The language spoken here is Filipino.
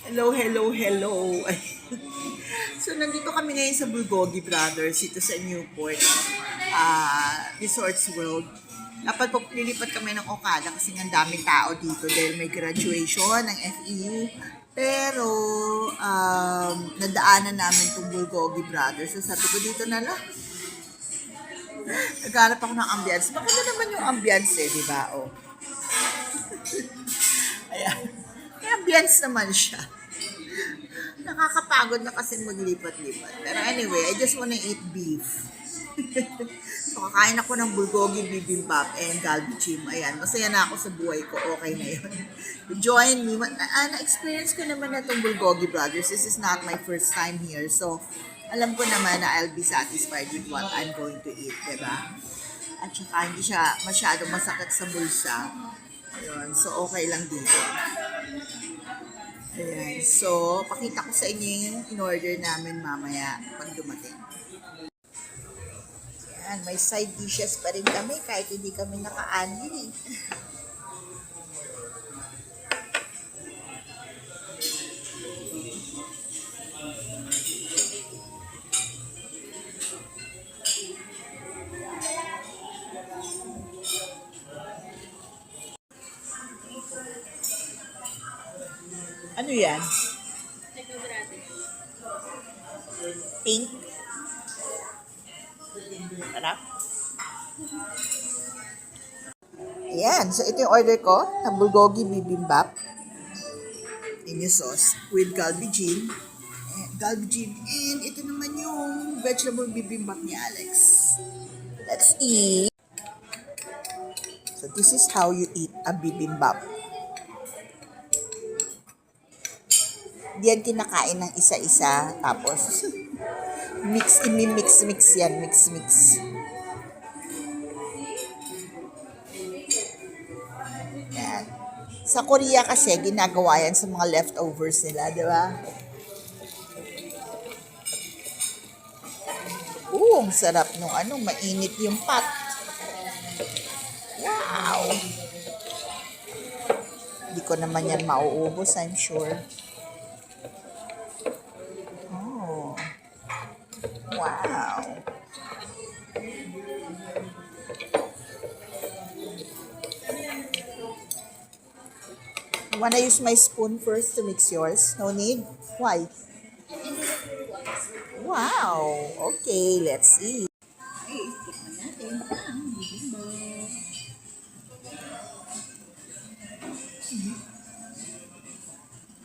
Hello, hello, hello. So, nandito kami ngayon sa Bulgogi Brothers, dito sa Newport Resorts World. Dapat po lilipat kami ng Okada kasi ang daming tao dito dahil may graduation ng FEU. Pero, nadaanan namin itong Bulgogi Brothers. So, sabi ko dito na lang. Naghanap ako ng ambience. Maganda naman yung ambience di ba? Oh. Ayan. May ambience naman siya. Nakakapagod na kasi maglipat-lipat. Pero anyway, I just wanna eat beef. So, kakain ako ng bulgogi bibimbap and galbi chim. Ayan, masaya na ako sa buhay ko. Okay na yun. Join me. Na-experience ko naman na itong Bulgogi Brothers. This is not my first time here. So, alam ko naman na I'll be satisfied with what I'm going to eat, diba? At saka hindi siya masyadong masakit sa bulsa. Ayun, so okay lang dito. Ayan, so pakita ko sa inyo yung in-order namin mamaya pag dumating. Ayan, may side dishes pa rin kami kahit hindi kami naka-anli. Ano yan? Pink? Harap? Ayan. So, ito yung order ko na bulgogi bibimbap. In yung sauce with galbi-jin. Galbi-jin. And ito naman yung vegetable bibimbap ni Alex. Let's eat. So, this is how you eat a bibimbap. Diyan kinakain ng isa-isa. Tapos, mix yan. Mix. Yan. Sa Korea kasi, ginagawa yan sa mga leftovers nila, di ba? Ang sarap nung mainit yung pot. Wow! Hindi ko naman yan mauubos, I'm sure. Wow. Wanna use my spoon first to mix yours? No need? Why? Wow. Okay, let's eat.